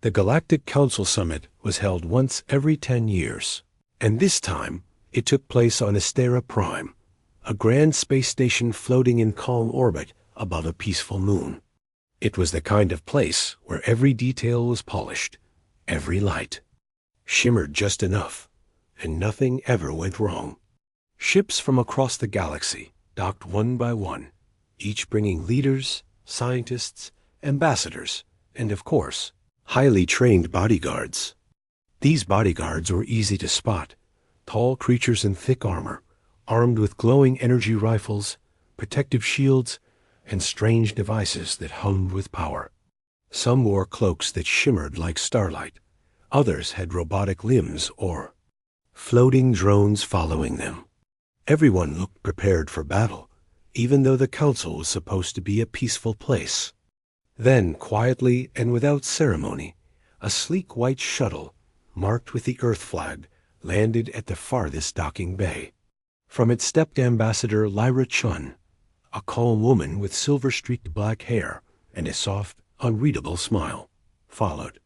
The Galactic Council Summit was held once every 10 years, and this time it took place on Astera Prime, a grand space station floating in calm orbit above a peaceful moon. It was the kind of place where every detail was polished, every light shimmered just enough, and nothing ever went wrong. Ships from across the galaxy docked one by one, each bringing leaders, scientists, ambassadors, and of course, highly trained bodyguards. These bodyguards were easy to spot, tall creatures in thick armor, armed with glowing energy rifles, protective shields, and strange devices that hummed with power. Some wore cloaks that shimmered like starlight. Others had robotic limbs or floating drones following them. Everyone looked prepared for battle, even though the council was supposed to be a peaceful place. Then, quietly and without ceremony, a sleek white shuttle, marked with the Earth flag, landed at the farthest docking bay. From it stepped Ambassador Lyra Chun, a calm woman with silver-streaked black hair and a soft, unreadable smile, followed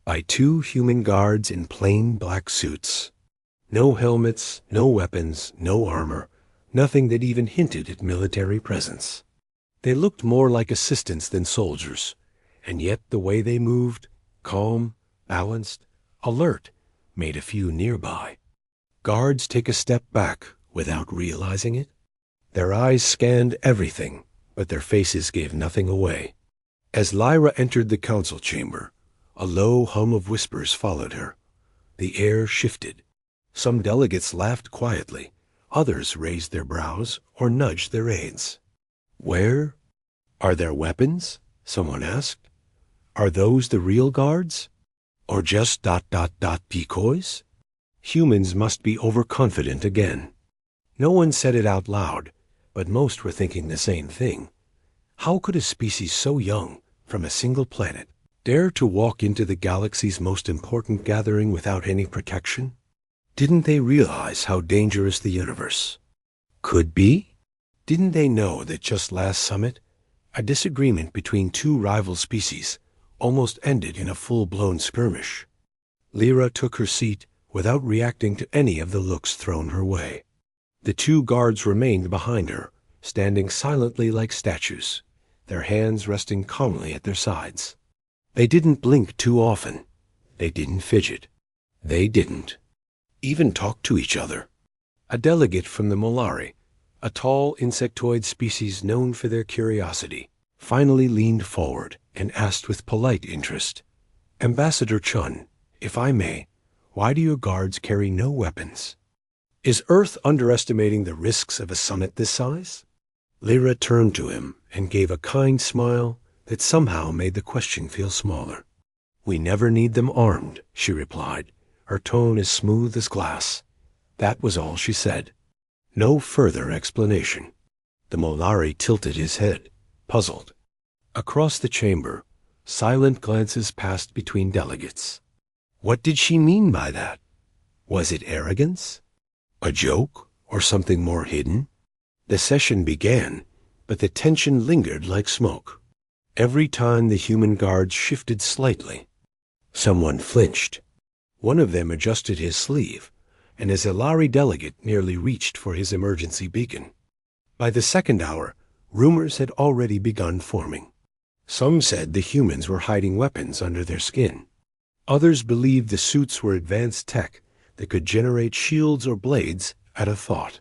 by two human guards in plain black suits. No helmets, no weapons, no armor, nothing that even hinted at military presence. They looked more like assistants than soldiers, and yet the way they moved, calm, balanced, alert, made a few nearby guards take a step back without realizing it. Their eyes scanned everything, but their faces gave nothing away. As Lyra entered the council chamber, a low hum of whispers followed her. The air shifted. Some delegates laughed quietly. Others raised their brows or nudged their aides. "Where are their weapons?" someone asked. "Are those the real guards? Or just ... decoys?" Humans must be overconfident again. No one said it out loud, but most were thinking the same thing. How could a species so young, from a single planet, dare to walk into the galaxy's most important gathering without any protection? Didn't they realize how dangerous the universe could be? Didn't they know that just last summit, a disagreement between two rival species almost ended in a full-blown skirmish? Lyra took her seat without reacting to any of the looks thrown her way. The two guards remained behind her, standing silently like statues, their hands resting calmly at their sides. They didn't blink too often. They didn't fidget. They didn't even talk to each other. A delegate from the Molari, a tall insectoid species known for their curiosity, finally leaned forward and asked with polite interest, "Ambassador Chun, if I may, why do your guards carry no weapons? Is Earth underestimating the risks of a summit this size?" Lyra turned to him and gave a kind smile that somehow made the question feel smaller. "We never need them armed," she replied, her tone as smooth as glass. That was all she said. No further explanation. The Molari tilted his head, puzzled. Across the chamber, silent glances passed between delegates. What did she mean by that? Was it arrogance? A joke? Or something more hidden? The session began, but the tension lingered like smoke. Every time the human guards shifted slightly, someone flinched. One of them adjusted his sleeve, and a Zilari delegate nearly reached for his emergency beacon. By the second hour, rumors had already begun forming. Some said the humans were hiding weapons under their skin. Others believed the suits were advanced tech that could generate shields or blades at a thought.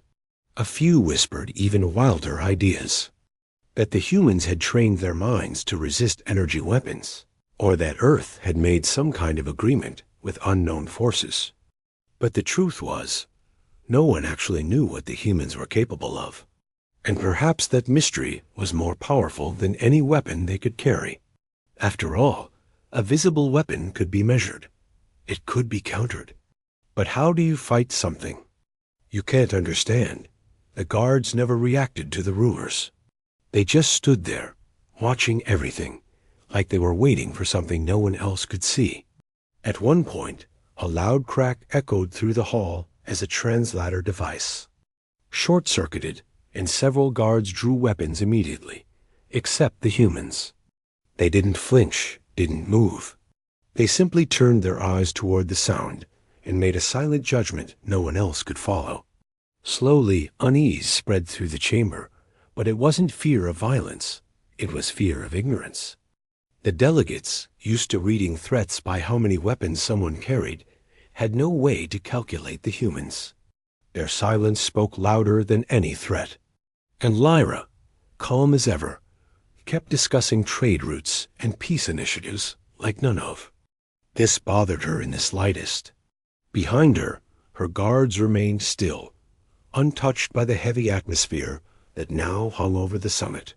A few whispered even wilder ideas. That the humans had trained their minds to resist energy weapons, or that Earth had made some kind of agreement with unknown forces. But the truth was, no one actually knew what the humans were capable of. And perhaps that mystery was more powerful than any weapon they could carry. After all, a visible weapon could be measured. It could be countered. But how do you fight something you can't understand? The guards never reacted to the rumors. They just stood there, watching everything, like they were waiting for something no one else could see. At one point, a loud crack echoed through the hall as a translator device short-circuited, and several guards drew weapons immediately, except the humans. They didn't flinch, didn't move. They simply turned their eyes toward the sound and made a silent judgment no one else could follow. Slowly, unease spread through the chamber, but it wasn't fear of violence. It was fear of ignorance. The delegates, used to reading threats by how many weapons someone carried, had no way to calculate the humans. Their silence spoke louder than any threat. And Lyra, calm as ever, kept discussing trade routes and peace initiatives like none of. This bothered her in the slightest. Behind her, her guards remained still, untouched by the heavy atmosphere that now hung over the summit.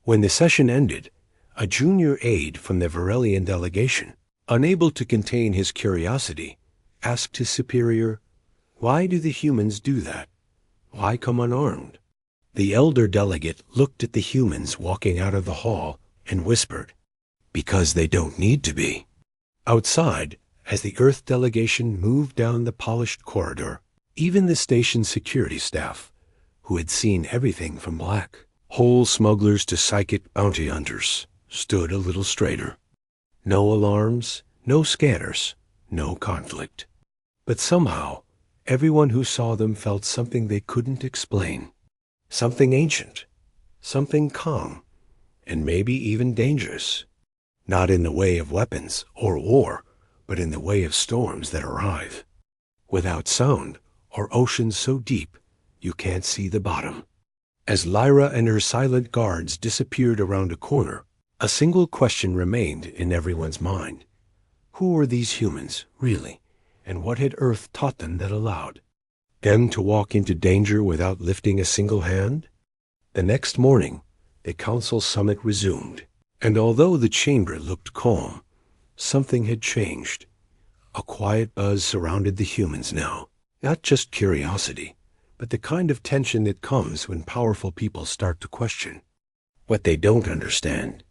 When the session ended, a junior aide from the Varelian delegation, unable to contain his curiosity, asked his superior, "Why do the humans do that? Why come unarmed?" The elder delegate looked at the humans walking out of the hall and whispered, "Because they don't need to be." Outside, as the Earth delegation moved down the polished corridor, even the station's security staff, who had seen everything from black hole smugglers to psychic bounty hunters, stood a little straighter. No alarms, no scanners, no conflict. But somehow, everyone who saw them felt something they couldn't explain. Something ancient, something calm, and maybe even dangerous. Not in the way of weapons or war, but in the way of storms that arrive. Without sound, or oceans so deep, you can't see the bottom. As Lyra and her silent guards disappeared around a corner, a single question remained in everyone's mind. Who were these humans, really, and what had Earth taught them that allowed them to walk into danger without lifting a single hand? The next morning, the council summit resumed, and although the chamber looked calm, something had changed. A quiet buzz surrounded the humans now, not just curiosity, but the kind of tension that comes when powerful people start to question what they don't understand.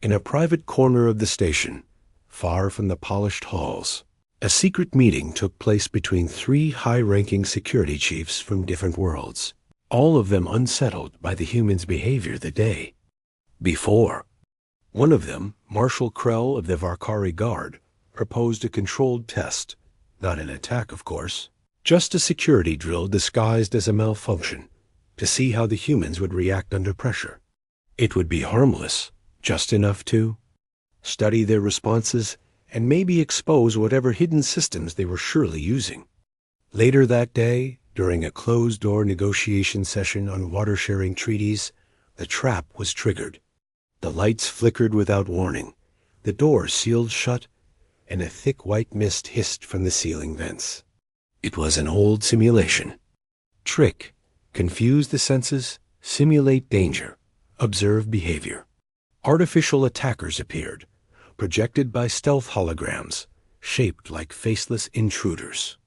In a private corner of the station, far from the polished halls, a secret meeting took place between 3 high-ranking security chiefs from different worlds, all of them unsettled by the humans' behavior the day before. One of them, Marshal Krell of the Varkari Guard, proposed a controlled test, not an attack, of course, just a security drill disguised as a malfunction, to see how the humans would react under pressure. It would be harmless, just enough to study their responses and maybe expose whatever hidden systems they were surely using. Later that day, during a closed-door negotiation session on water-sharing treaties, the trap was triggered. The lights flickered without warning, the door sealed shut, and a thick white mist hissed from the ceiling vents. It was an old simulation. Trick, confuse the senses, simulate danger, observe behavior. Artificial attackers appeared, projected by stealth holograms, shaped like faceless intruders.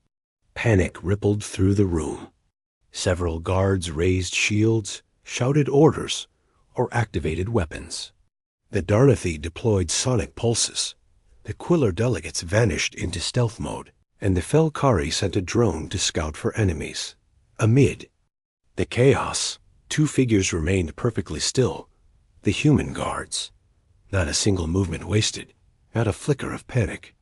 Panic rippled through the room. Several guards raised shields, shouted orders, or activated weapons. The Darnathi deployed sonic pulses. The Quiller delegates vanished into stealth mode, and the Felkari sent a drone to scout for enemies. Amid the chaos, 2 figures remained perfectly still, the human guards. Not a single movement wasted, not a flicker of panic.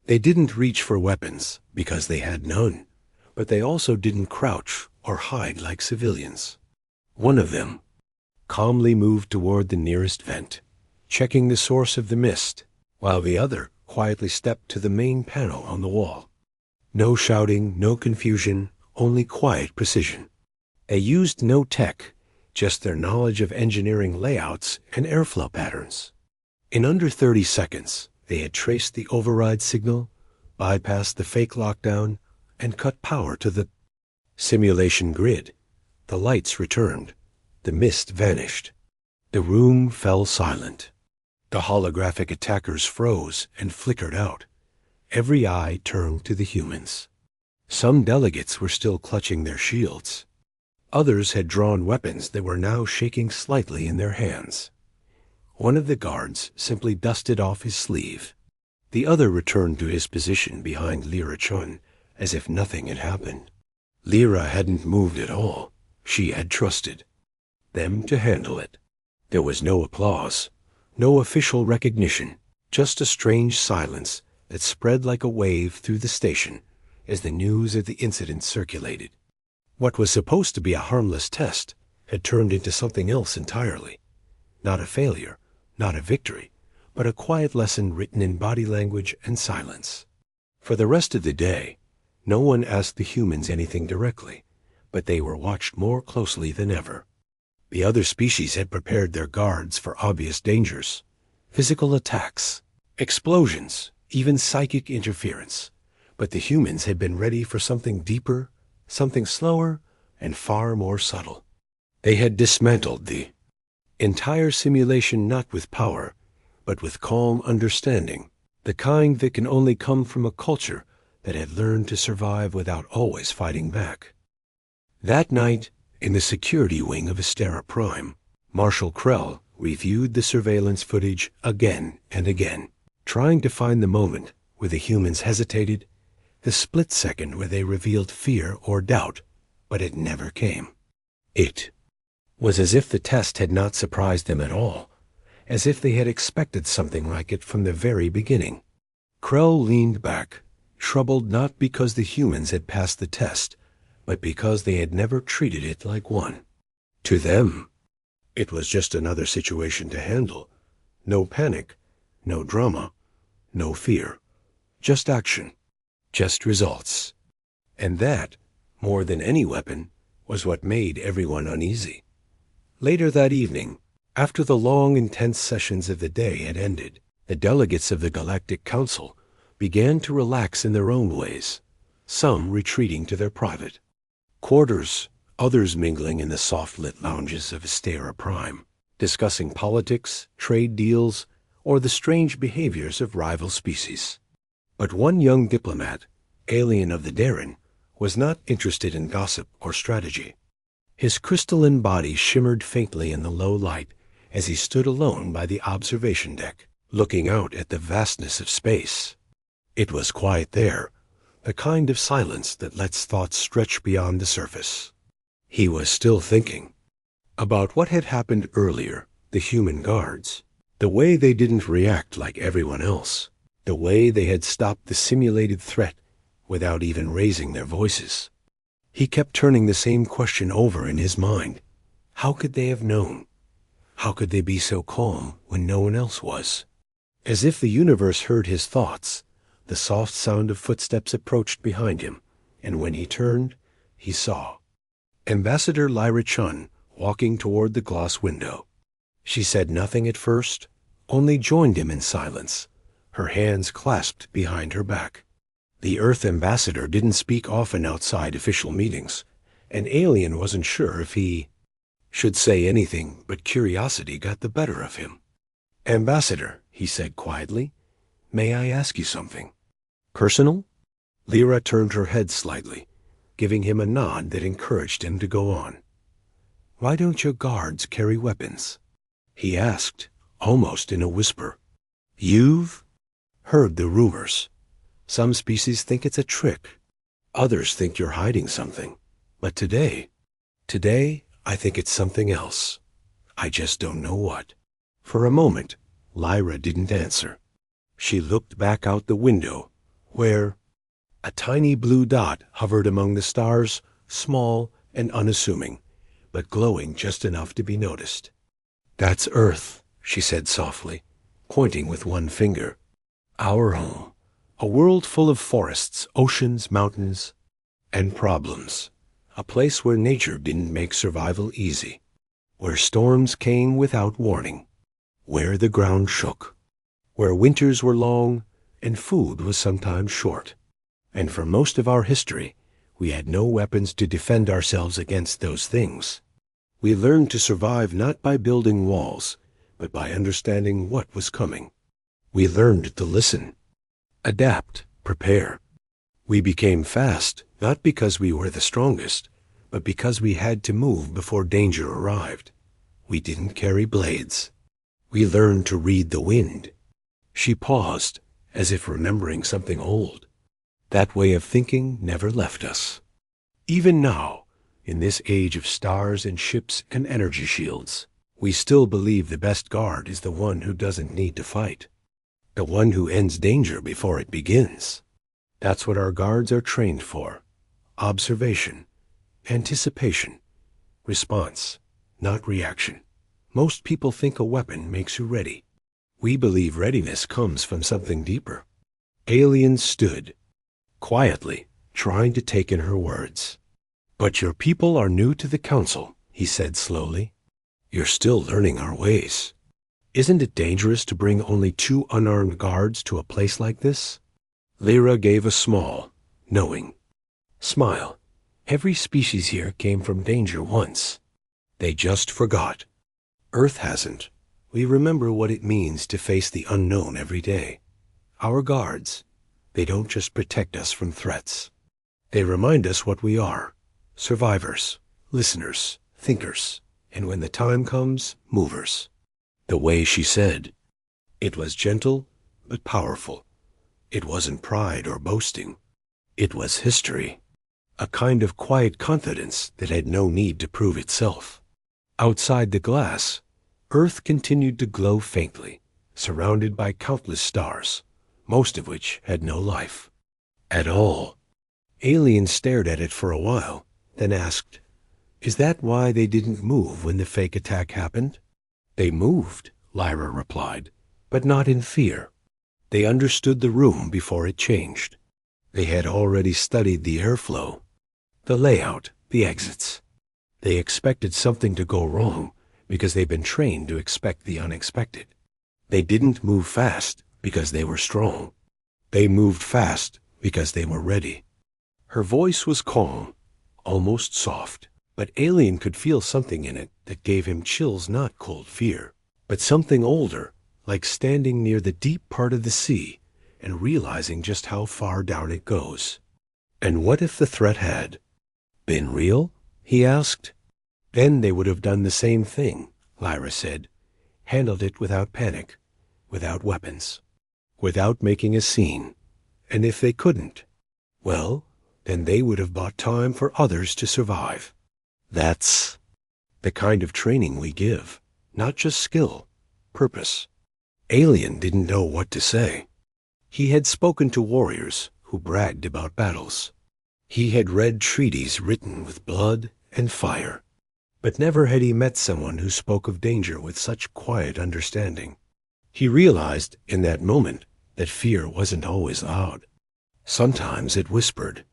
They didn't reach for weapons, because they had none, but they also didn't crouch or hide like civilians. One of them calmly moved toward the nearest vent, checking the source of the mist, while the other quietly stepped to the main panel on the wall. No shouting, no confusion, only quiet precision. They used no tech, just their knowledge of engineering layouts and airflow patterns. In under 30 seconds, they had traced the override signal, bypassed the fake lockdown, and cut power to the simulation grid. The lights returned. The mist vanished. The room fell silent. The holographic attackers froze and flickered out. Every eye turned to the humans. Some delegates were still clutching their shields. Others had drawn weapons that were now shaking slightly in their hands. One of the guards simply dusted off his sleeve. The other returned to his position behind Lyra Chun, as if nothing had happened. Lyra hadn't moved at all. She had trusted them to handle it. There was no applause, no official recognition, just a strange silence that spread like a wave through the station as the news of the incident circulated. What was supposed to be a harmless test had turned into something else entirely. Not a failure, not a victory, but a quiet lesson written in body language and silence. For the rest of the day, no one asked the humans anything directly, but they were watched more closely than ever. The other species had prepared their guards for obvious dangers, physical attacks, explosions, even psychic interference. But the humans had been ready for something deeper, something slower, and far more subtle. They had dismantled the entire simulation not with power, but with calm understanding, the kind that can only come from a culture that had learned to survive without always fighting back. That night, in the security wing of Astera Prime, Marshal Krell reviewed the surveillance footage again and again, trying to find the moment where the humans hesitated, the split second where they revealed fear or doubt, but it never came. It was as if the test had not surprised them at all, as if they had expected something like it from the very beginning. Krell leaned back, troubled not because the humans had passed the test, but because they had never treated it like one. To them, it was just another situation to handle. No panic, no drama, no fear. Just action, just results. And that, more than any weapon, was what made everyone uneasy. Later that evening, after the long, intense sessions of the day had ended, the delegates of the Galactic Council began to relax in their own ways, some retreating to their private quarters, others mingling in the soft-lit lounges of Astera Prime, discussing politics, trade deals, or the strange behaviors of rival species. But one young diplomat, alien of the Darren, was not interested in gossip or strategy. His crystalline body shimmered faintly in the low light as he stood alone by the observation deck, looking out at the vastness of space. It was quiet there, the kind of silence that lets thoughts stretch beyond the surface. He was still thinking about what had happened earlier, the human guards, the way they didn't react like everyone else, the way they had stopped the simulated threat without even raising their voices. He kept turning the same question over in his mind. How could they have known? How could they be so calm when no one else was? As if the universe heard his thoughts, the soft sound of footsteps approached behind him, and when he turned, he saw Ambassador Lyra Chun walking toward the glass window. She said nothing at first, only joined him in silence, her hands clasped behind her back. The Earth ambassador didn't speak often outside official meetings. An alien wasn't sure if he should say anything, but curiosity got the better of him. "Ambassador," he said quietly, "may I ask you something? Personal?" Lyra turned her head slightly, giving him a nod that encouraged him to go on. "Why don't your guards carry weapons?" he asked, almost in a whisper. "You've heard the rumors. Some species think it's a trick. Others think you're hiding something. But today, I think it's something else. I just don't know what." For a moment, Lyra didn't answer. She looked back out the window, where a tiny blue dot hovered among the stars, small and unassuming, but glowing just enough to be noticed. "That's Earth," she said softly, pointing with one finger. "Our home. A world full of forests, oceans, mountains, and problems. A place where nature didn't make survival easy. Where storms came without warning. Where the ground shook. Where winters were long and food was sometimes short. And for most of our history, we had no weapons to defend ourselves against those things. We learned to survive not by building walls, but by understanding what was coming. We learned to listen, adapt, prepare. We became fast, not because we were the strongest, but because we had to move before danger arrived. We didn't carry blades. We learned to read the wind." She paused, as if remembering something old. That way of thinking never left us. Even now, in this age of stars and ships and energy shields, we still believe the best guard is the one who doesn't need to fight. the one who ends danger before it begins. That's what our guards are trained for. Observation, anticipation, response, not reaction. Most people think a weapon makes you ready. We believe readiness comes from something deeper. Alien stood, quietly, trying to take in her words. "But your people are new to the council," he said slowly. "You're still learning our ways. Isn't it dangerous to bring only 2 unarmed guards to a place like this?" Lyra gave a small, knowing smile. Every species here came from danger once. They just forgot. Earth hasn't. We remember what it means to face the unknown every day. Our guards, they don't just protect us from threats. They remind us what we are: survivors, listeners, thinkers, and when the time comes, movers. The way she said, it was gentle but powerful. It wasn't pride or boasting. It was history. A kind of quiet confidence that had no need to prove itself. Outside the glass, Earth continued to glow faintly, surrounded by countless stars, most of which had no life at all. Alien stared at it for a while, then asked, "Is that why they didn't move when the fake attack happened?" "They moved," Lyra replied, "but not in fear. They understood the room before it changed. They had already studied the airflow, the layout, the exits. They expected something to go wrong because they've been trained to expect the unexpected. They didn't move fast because they were strong. They moved fast because they were ready." Her voice was calm, almost soft, but Alien could feel something in it that gave him chills, not cold fear, but something older, like standing near the deep part of the sea and realizing just how far down it goes. And what if the threat had been real? He asked. Then they would have done the same thing, Lyra said, handled it without panic, without weapons, without making a scene. And if they couldn't, well, then they would have bought time for others to survive. That's the kind of training we give, not just skill, purpose. Alien didn't know what to say. He had spoken to warriors who bragged about battles. He had read treaties written with blood and fire, but never had he met someone who spoke of danger with such quiet understanding. He realized in that moment that fear wasn't always loud. Sometimes it whispered,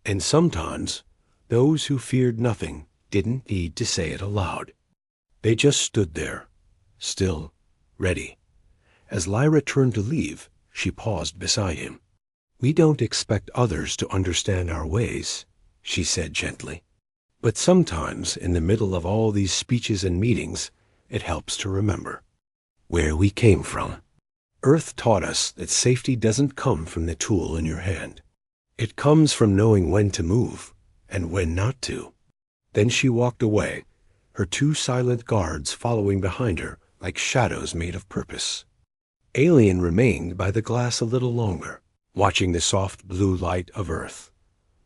and sometimes those who feared nothing didn't need to say it aloud. They just stood there, still, ready. As Lyra turned to leave, she paused beside him. "We don't expect others to understand our ways," she said gently. "But sometimes, in the middle of all these speeches and meetings, it helps to remember where we came from. Earth taught us that safety doesn't come from the tool in your hand. It comes from knowing when to move and when not to." Then she walked away, her 2 silent guards following behind her like shadows made of purpose. Alien remained by the glass a little longer, watching the soft blue light of Earth.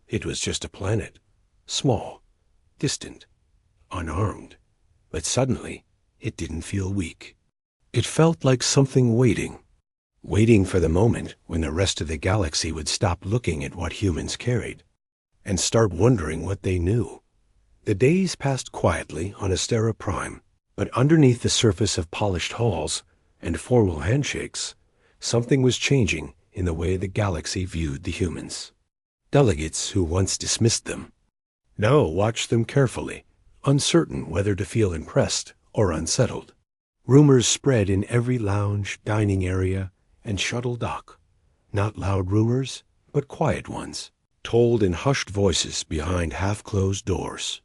It was just a planet, small, distant, unarmed, but suddenly it didn't feel weak. It felt like something waiting for the moment when the rest of the galaxy would stop looking at what humans carried and start wondering what they knew. The days passed quietly on Astera Prime, but underneath the surface of polished halls and formal handshakes, something was changing in the way the galaxy viewed the humans. Delegates who once dismissed them now watched them carefully, uncertain whether to feel impressed or unsettled. Rumors spread in every lounge, dining area, and shuttle dock. Not loud rumors, but quiet ones, told in hushed voices behind half-closed doors.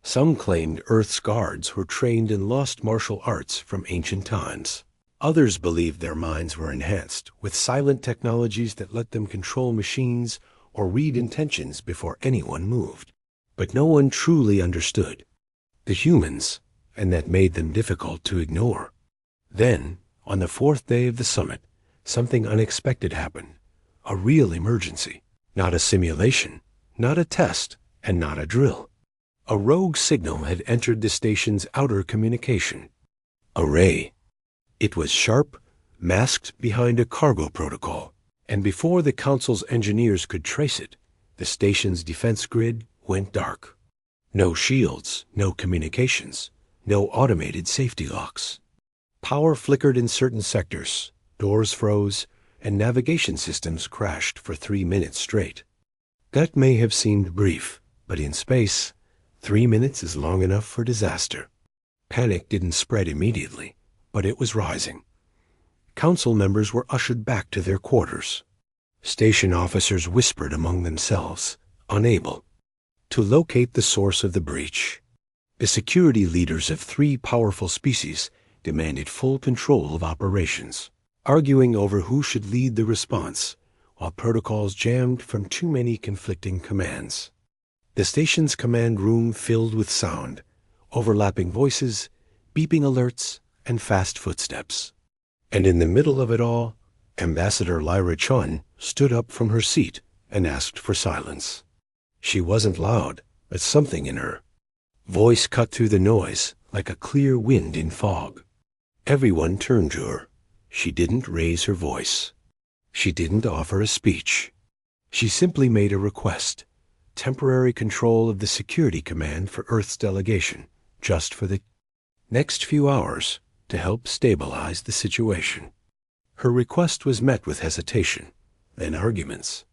Some claimed Earth's guards were trained in lost martial arts from ancient times. Others believed their minds were enhanced with silent technologies that let them control machines or read intentions before anyone moved. But no one truly understood the humans, and that made them difficult to ignore. Then, on the 4th day of the summit, something unexpected happened. A real emergency. Not a simulation, not a test, and not a drill. A rogue signal had entered the station's outer communication array. It was sharp, masked behind a cargo protocol. And before the Council's engineers could trace it, the station's defense grid went dark. No shields, no communications, no automated safety locks. Power flickered in certain sectors, doors froze, and navigation systems crashed for 3 minutes straight. That may have seemed brief, but in space, 3 minutes is long enough for disaster. Panic didn't spread immediately, but it was rising. Council members were ushered back to their quarters. Station officers whispered among themselves, unable to locate the source of the breach. The security leaders of 3 powerful species demanded full control of operations, arguing over who should lead the response, while protocols jammed from too many conflicting commands. The station's command room filled with sound, overlapping voices, beeping alerts, and fast footsteps. And in the middle of it all, Ambassador Lyra Chun stood up from her seat and asked for silence. She wasn't loud, but something in her voice cut through the noise like a clear wind in fog. Everyone turned to her. She didn't raise her voice. She didn't offer a speech. She simply made a request: temporary control of the security command for Earth's delegation, just for the next few hours, to help stabilize the situation. Her request was met with hesitation, then arguments.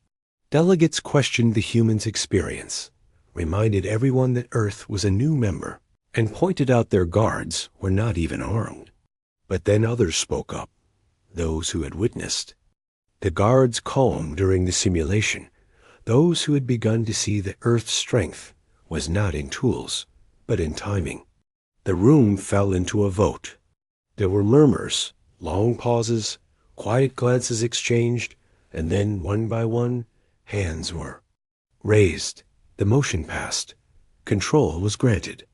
Delegates questioned the humans' experience, reminded everyone that Earth was a new member, and pointed out their guards were not even armed. But then others spoke up, those who had witnessed. The guards calm during the simulation, those who had begun to see that Earth's strength was not in tools, but in timing. The room fell into a vote. There were murmurs, long pauses, quiet glances exchanged, and then, one by one, hands were raised. The motion passed. Control was granted.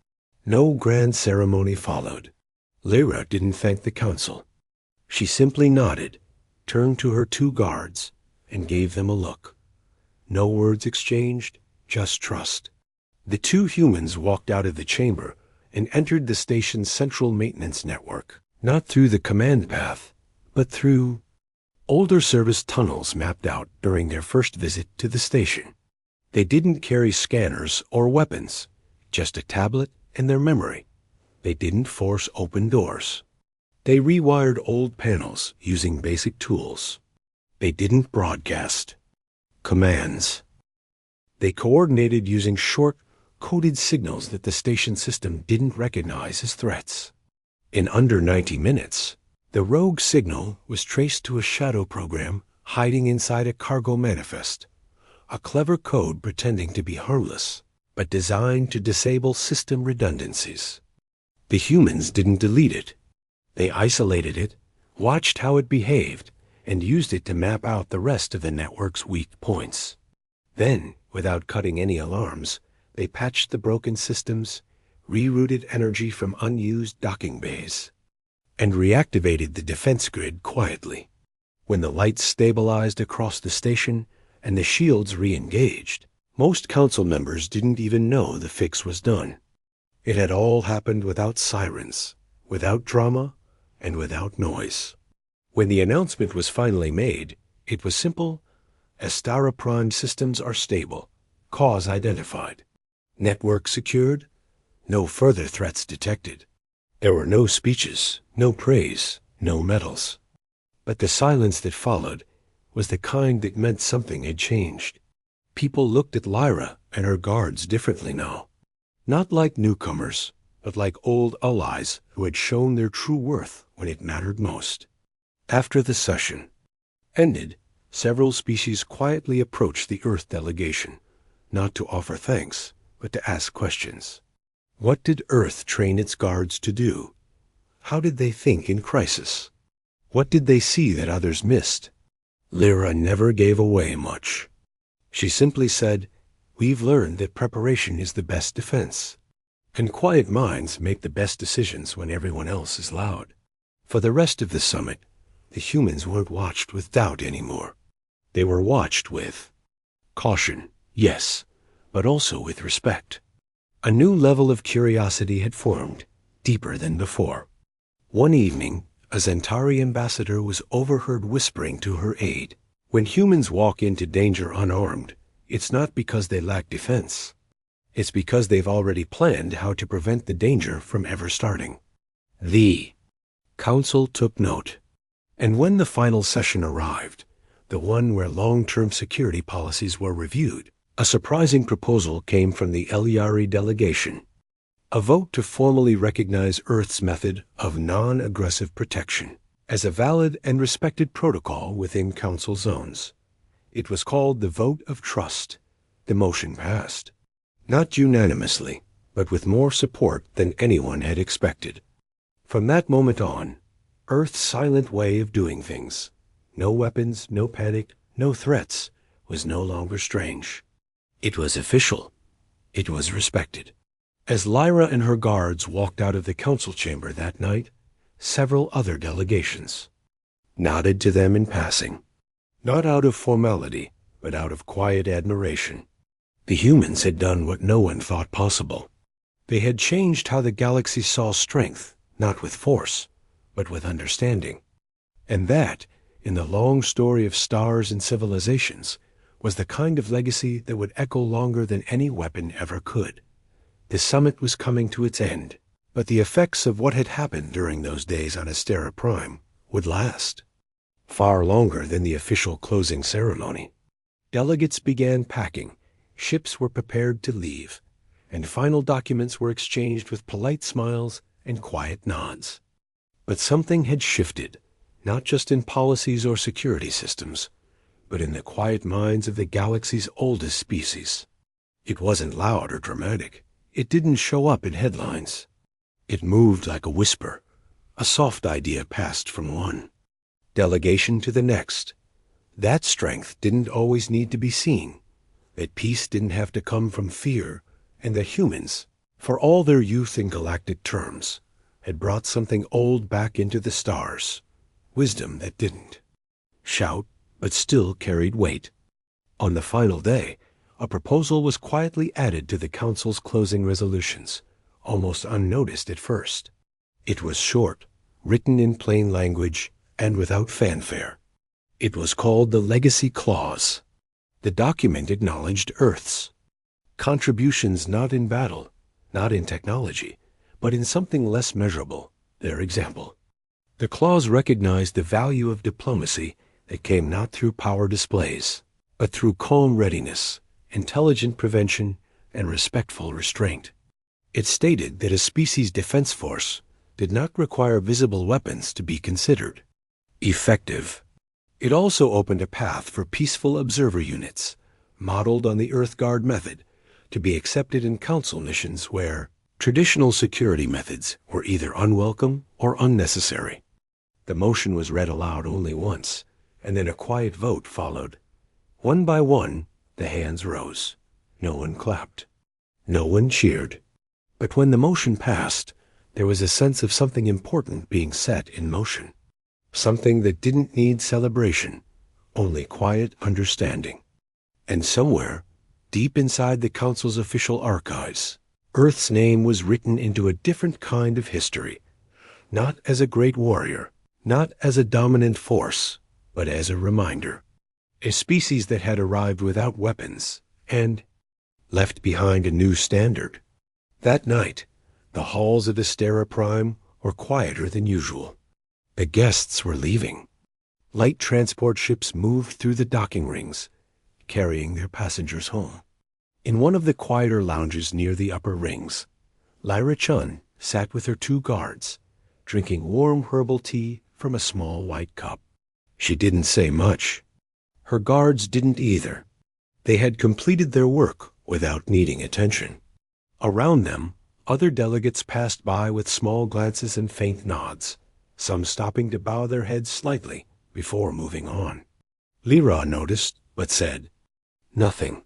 No grand ceremony followed. Lyra didn't thank the council. She simply nodded, turned to her 2 guards, and gave them a look. No words exchanged, just trust. The 2 humans walked out of the chamber and entered the station's central maintenance network, not through the command path, but through older service tunnels mapped out during their first visit to the station. They didn't carry scanners or weapons, just a tablet and their memory. They didn't force open doors. They rewired old panels using basic tools. They didn't broadcast commands. They coordinated using short, coded signals that the station system didn't recognize as threats. In under 90 minutes, the rogue signal was traced to a shadow program hiding inside a cargo manifest, a clever code pretending to be harmless, but designed to disable system redundancies. The humans didn't delete it. They isolated it, watched how it behaved, and used it to map out the rest of the network's weak points. Then, without cutting any alarms, they patched the broken systems, rerouted energy from unused docking bays, and reactivated the defense grid quietly. When the lights stabilized across the station and the shields re-engaged, most council members didn't even know the fix was done. It had all happened without sirens, without drama, and without noise. When the announcement was finally made, it was simple: Astara Prime systems are stable, cause identified, network secured, no further threats detected. There were no speeches, no praise, no medals. But the silence that followed was the kind that meant something had changed. People looked at Lyra and her guards differently now. Not like newcomers, but like old allies who had shown their true worth when it mattered most. After the session ended, several species quietly approached the Earth delegation, not to offer thanks, but to ask questions. What did Earth train its guards to do? How did they think in crisis? What did they see that others missed? Lyra never gave away much. She simply said, "We've learned that preparation is the best defense, and quiet minds make the best decisions when everyone else is loud." For the rest of the summit, the humans weren't watched with doubt anymore. They were watched with caution, yes, but also with respect. A new level of curiosity had formed, deeper than before. One evening, A Zentari ambassador was overheard whispering to her aide, "When humans walk into danger unarmed, it's not because they lack defense. It's because they've already planned how to prevent the danger from ever starting." The council took note. And when the final session arrived, the one where long-term security policies were reviewed, a surprising proposal came from the Elyari delegation. A vote to formally recognize Earth's method of non-aggressive protection as a valid and respected protocol within Council zones. It was called the Vote of Trust. The motion passed. Not unanimously, but with more support than anyone had expected. From that moment on, Earth's silent way of doing things, no weapons, no panic, no threats, was no longer strange. It was official. It was respected. As Lyra and her guards walked out of the council chamber that night, several other delegations nodded to them in passing, not out of formality, but out of quiet admiration. The humans had done what no one thought possible. They had changed how the galaxy saw strength, not with force, but with understanding. And that, in the long story of stars and civilizations, was the kind of legacy that would echo longer than any weapon ever could. The summit was coming to its end, but the effects of what had happened during those days on Astera Prime would last far longer than the official closing ceremony. Delegates began packing, ships were prepared to leave, and final documents were exchanged with polite smiles and quiet nods. But something had shifted, not just in policies or security systems, but in the quiet minds of the galaxy's oldest species. It wasn't loud or dramatic. It didn't show up in headlines. It moved like a whisper. A soft idea passed from one delegation to the next. That strength didn't always need to be seen. That peace didn't have to come from fear, and that humans, for all their youth in galactic terms, had brought something old back into the stars. Wisdom that didn't shout, but still carried weight. On the final day, a proposal was quietly added to the Council's closing resolutions, almost unnoticed at first. It was short, written in plain language, and without fanfare. It was called the Legacy Clause. The document acknowledged Earth's contributions not in battle, not in technology, but in something less measurable, their example. The clause recognized the value of diplomacy that came not through power displays, but through calm readiness, intelligent prevention, and respectful restraint. It stated that a species defense force did not require visible weapons to be considered effective. It also opened a path for peaceful observer units, modeled on the Earth Guard method, to be accepted in Council missions where traditional security methods were either unwelcome or unnecessary. The motion was read aloud only once, and then a quiet vote followed. One by one, the hands rose. No one clapped. No one cheered. But when the motion passed, there was a sense of something important being set in motion. Something that didn't need celebration, only quiet understanding. And somewhere, deep inside the Council's official archives, Earth's name was written into a different kind of history, not as a great warrior, not as a dominant force, but as a reminder. A species that had arrived without weapons and left behind a new standard. That night, the halls of Astera Prime were quieter than usual. The guests were leaving. Light transport ships moved through the docking rings, carrying their passengers home. In one of the quieter lounges near the upper rings, Lyra Chun sat with her 2 guards, drinking warm herbal tea from a small white cup. She didn't say much. Her guards didn't either. They had completed their work without needing attention. Around them, other delegates passed by with small glances and faint nods, some stopping to bow their heads slightly before moving on. Lyra noticed, but said nothing.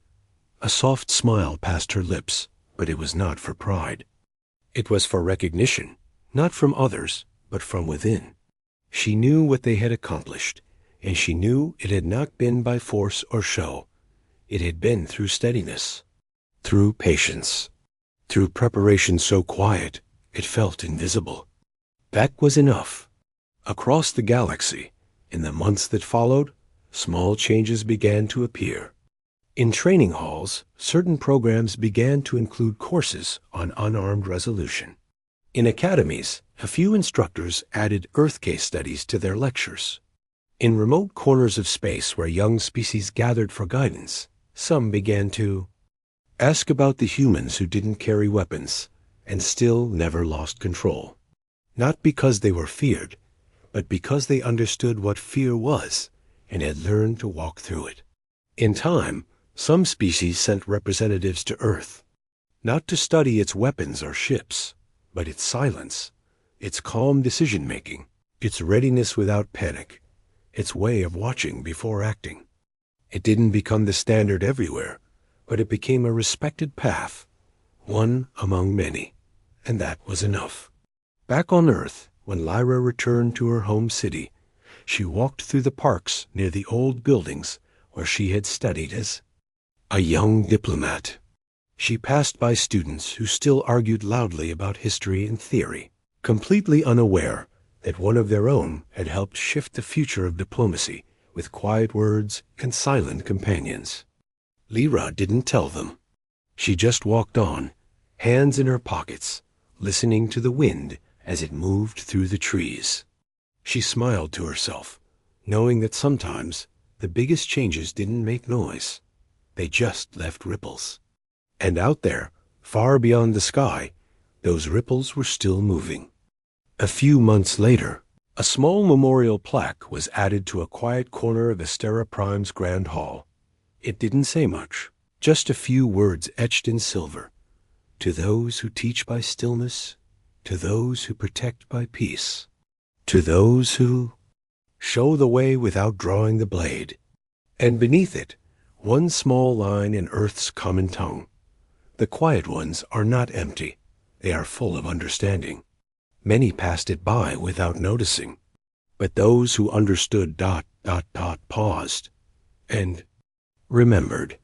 A soft smile passed her lips, but it was not for pride. It was for recognition, not from others, but from within. She knew what they had accomplished, and she knew it had not been by force or show. It had been through steadiness, through patience, through preparation so quiet it felt invisible. That was enough. Across the galaxy, in the months that followed, small changes began to appear. In training halls, certain programs began to include courses on unarmed resolution. In academies, a few instructors added Earth case studies to their lectures. In remote corners of space where young species gathered for guidance, some began to ask about the humans who didn't carry weapons and still never lost control. Not because they were feared, but because they understood what fear was and had learned to walk through it. In time, some species sent representatives to Earth, not to study its weapons or ships, but its silence, its calm decision-making, its readiness without panic, its way of watching before acting. It didn't become the standard everywhere, but it became a respected path, one among many, and that was enough. Back on Earth, when Lyra returned to her home city, she walked through the parks near the old buildings where she had studied as a young diplomat. She passed by students who still argued loudly about history and theory, completely unaware that one of their own had helped shift the future of diplomacy with quiet words and silent companions. Lyra didn't tell them. She just walked on, hands in her pockets, listening to the wind as it moved through the trees. She smiled to herself, knowing that sometimes the biggest changes didn't make noise. They just left ripples. And out there, far beyond the sky, those ripples were still moving. A few months later, a small memorial plaque was added to a quiet corner of Astera Prime's Grand Hall. It didn't say much, just a few words etched in silver. To those who teach by stillness, to those who protect by peace, to those who show the way without drawing the blade. And beneath it, one small line in Earth's common tongue. The quiet ones are not empty. They are full of understanding. Many passed it by without noticing. But those who understood ... paused and remembered.